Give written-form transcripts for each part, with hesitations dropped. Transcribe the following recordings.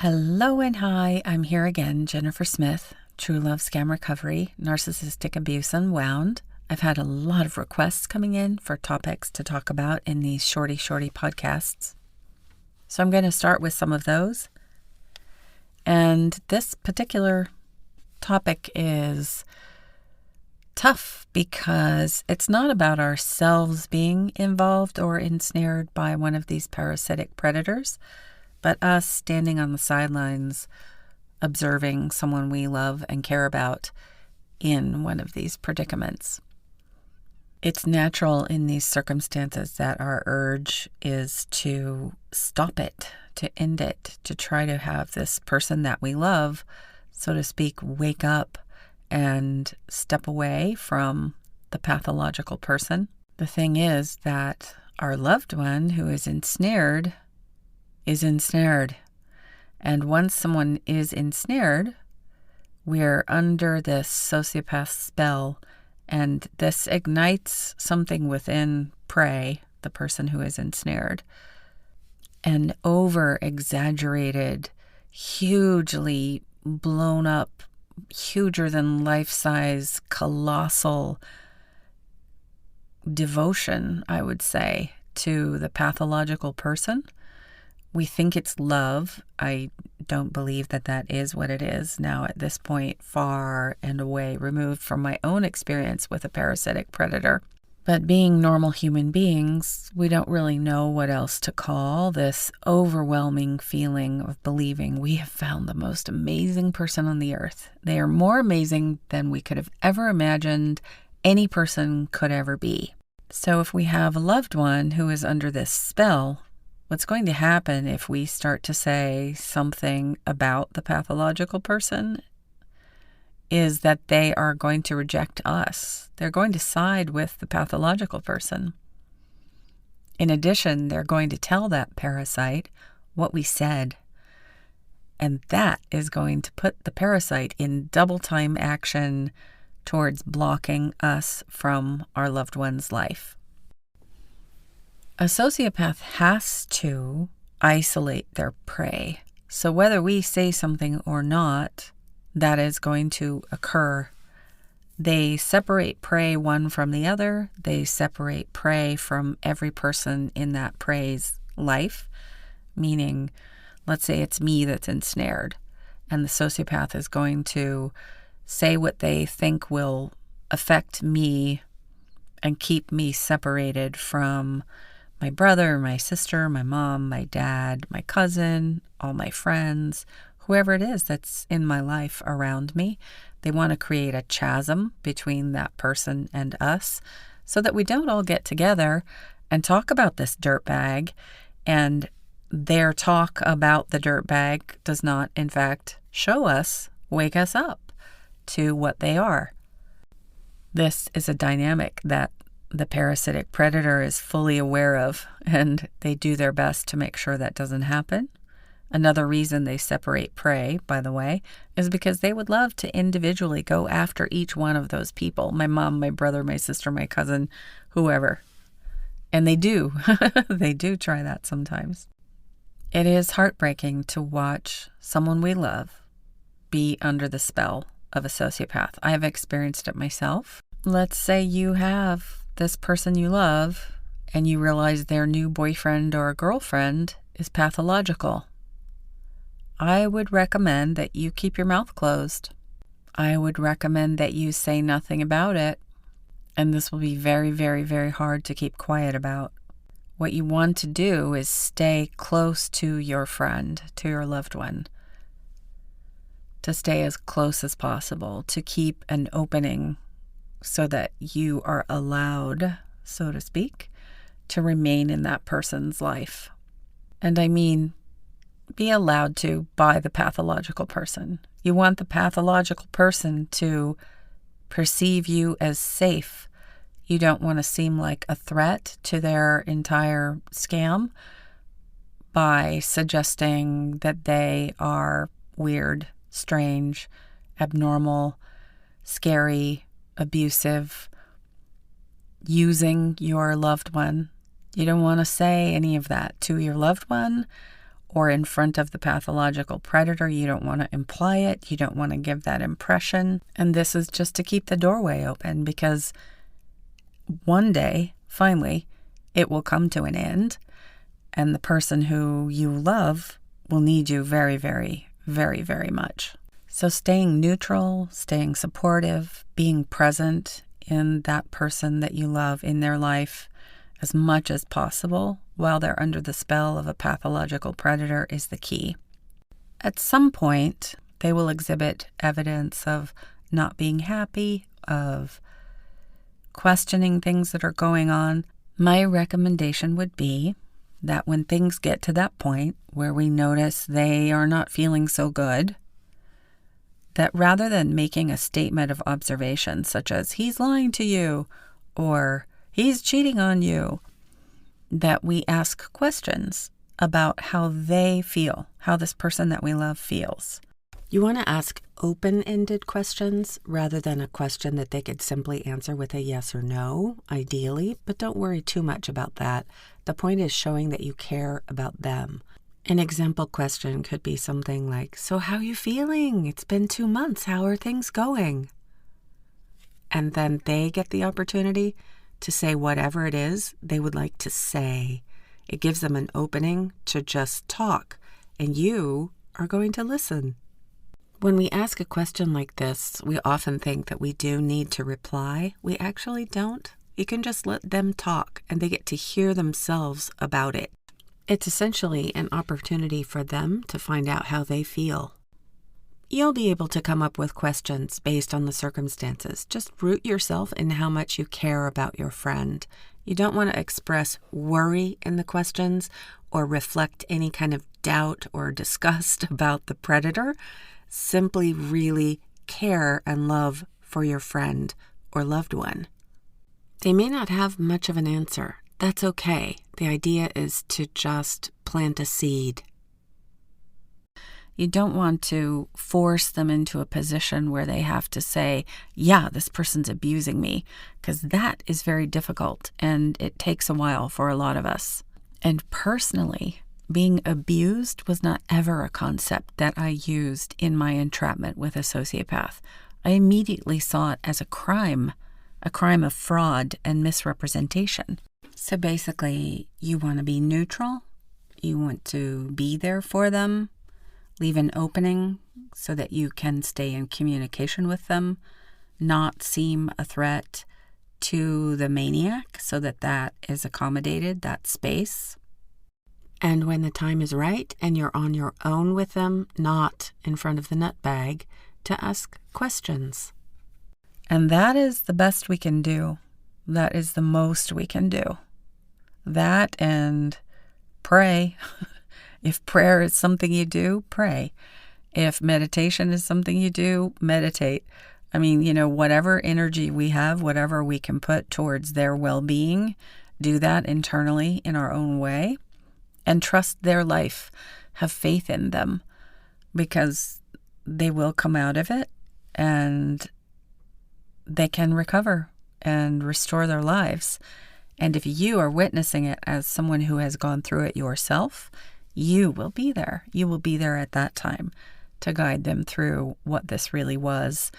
Hello and hi, I'm here again, Jennifer Smith, True Love Scam Recovery, Narcissistic Abuse Unwound. I've had a lot of requests coming in for topics to talk about in these shorty podcasts. So I'm going to start with some of those. And this particular topic is tough because it's not about ourselves being involved or ensnared by one of these parasitic predators, but us standing on the sidelines observing someone we love and care about in one of these predicaments. It's natural in these circumstances that our urge is to stop it, to end it, to try to have this person that we love, so to speak, wake up and step away from the pathological person. The thing is that our loved one who is ensnared. And once someone is ensnared, we're under this sociopath spell, and this ignites something within prey, the person who is ensnared. An over-exaggerated, hugely blown up, huger than life-size, colossal devotion, I would say, to the pathological person. We think it's love. I don't believe that that is what it is now at this point, far and away removed from my own experience with a parasitic predator. But being normal human beings, we don't really know what else to call this overwhelming feeling of believing we have found the most amazing person on the earth. They are more amazing than we could have ever imagined any person could ever be. So if we have a loved one who is under this spell, what's going to happen if we start to say something about the pathological person is that they are going to reject us. They're going to side with the pathological person. In addition, they're going to tell that parasite what we said. And that is going to put the parasite in double time action towards blocking us from our loved one's life. A sociopath has to isolate their prey. So whether we say something or not, that is going to occur. They separate prey one from the other. They separate prey from every person in that prey's life. Meaning, let's say it's me that's ensnared, and the sociopath is going to say what they think will affect me and keep me separated from my brother, my sister, my mom, my dad, my cousin, all my friends, whoever it is that's in my life around me. They want to create a chasm between that person and us so that we don't all get together and talk about this dirtbag, and their talk about the dirtbag does not, in fact, wake us up to what they are. This is a dynamic that the parasitic predator is fully aware of, and they do their best to make sure that doesn't happen. Another reason they separate prey, by the way, is because they would love to individually go after each one of those people. My mom, my brother, my sister, my cousin, whoever. And they do. They do try that sometimes. It is heartbreaking to watch someone we love be under the spell of a sociopath. I have experienced it myself. Let's say you have this person you love and you realize their new boyfriend or girlfriend is pathological. I would recommend that you keep your mouth closed. I would recommend that you say nothing about it. And this will be very, very, very hard to keep quiet about. What you want to do is stay close to your friend, to your loved one. To stay as close as possible, to keep an opening so that you are allowed, so to speak, to remain in that person's life. And I mean, be allowed to by the pathological person. You want the pathological person to perceive you as safe. You don't want to seem like a threat to their entire scam by suggesting that they are weird, strange, abnormal, scary, abusive, using your loved one. You don't want to say any of that to your loved one or in front of the pathological predator. You don't want to imply it. You don't want to give that impression. And this is just to keep the doorway open, because one day, finally, it will come to an end, and the person who you love will need you very, very, very, very much. So staying neutral, staying supportive, being present in that person that you love in their life as much as possible while they're under the spell of a pathological predator is the key. At some point, they will exhibit evidence of not being happy, of questioning things that are going on. My recommendation would be that when things get to that point where we notice they are not feeling so good, that rather than making a statement of observation such as, he's lying to you, or he's cheating on you, that we ask questions about how they feel, how this person that we love feels. You want to ask open-ended questions rather than a question that they could simply answer with a yes or no, ideally, but don't worry too much about that. The point is showing that you care about them. An example question could be something like, so how are you feeling? It's been 2 months. How are things going? And then they get the opportunity to say whatever it is they would like to say. It gives them an opening to just talk, and you are going to listen. When we ask a question like this, we often think that we do need to reply. We actually don't. You can just let them talk, and they get to hear themselves about it. It's essentially an opportunity for them to find out how they feel. You'll be able to come up with questions based on the circumstances. Just root yourself in how much you care about your friend. You don't want to express worry in the questions or reflect any kind of doubt or disgust about the predator. Simply really care and love for your friend or loved one. They may not have much of an answer. That's okay. The idea is to just plant a seed. You don't want to force them into a position where they have to say, yeah, this person's abusing me, because that is very difficult and it takes a while for a lot of us. And personally, being abused was not ever a concept that I used in my entrapment with a sociopath. I immediately saw it as a crime of fraud and misrepresentation. So basically, you want to be neutral, you want to be there for them, leave an opening so that you can stay in communication with them, not seem a threat to the maniac so that that is accommodated, that space. And when the time is right and you're on your own with them, not in front of the nutbag, to ask questions. And that is the best we can do. That is the most we can do. That and pray. If prayer is something you do, pray. If meditation is something you do, meditate. I mean, whatever energy we have, whatever we can put towards their well-being, do that internally in our own way and trust their life. Have faith in them because they will come out of it and they can recover and restore their lives. And if you are witnessing it as someone who has gone through it yourself, you will be there. You will be there at that time to guide them through what this really was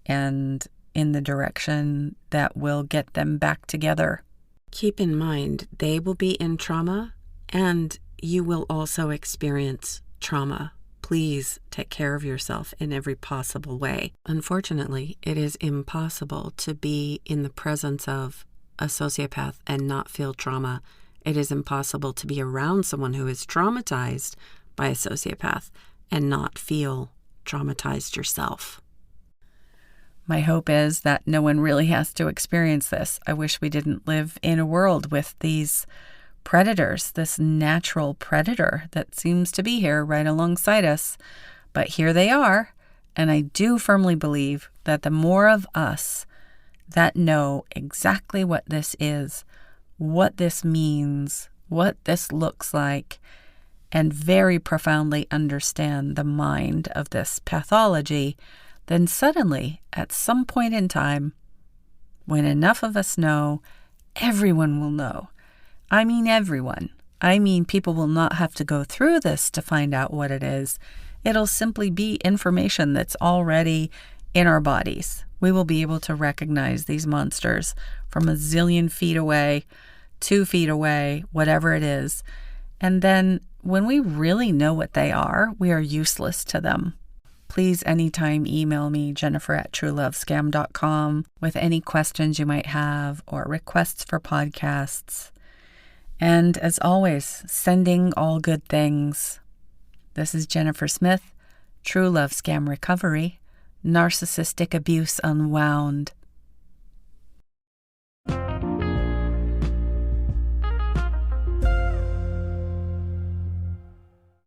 and in the direction that will get them back together. Keep in mind, they will be in trauma and you will also experience trauma. Please take care of yourself in every possible way. Unfortunately, it is impossible to be in the presence of a sociopath and not feel trauma. It is impossible to be around someone who is traumatized by a sociopath and not feel traumatized yourself. My hope is that no one really has to experience this. I wish we didn't live in a world with these predators, this natural predator that seems to be here right alongside us. But here they are, and I do firmly believe that the more of us that know exactly what this is, what this means, what this looks like, and very profoundly understand the mind of this pathology, then suddenly, at some point in time, when enough of us know, everyone will know. I mean everyone. I mean, people will not have to go through this to find out what it is. It'll simply be information that's already in our bodies. We will be able to recognize these monsters from a zillion feet away, 2 feet away, whatever it is. And then when we really know what they are, we are useless to them. Please anytime email me, jennifer@truelovescam.com, with any questions you might have or requests for podcasts. And as always, sending all good things. This is Jennifer Smith, True Love Scam Recovery, Narcissistic Abuse Unwound.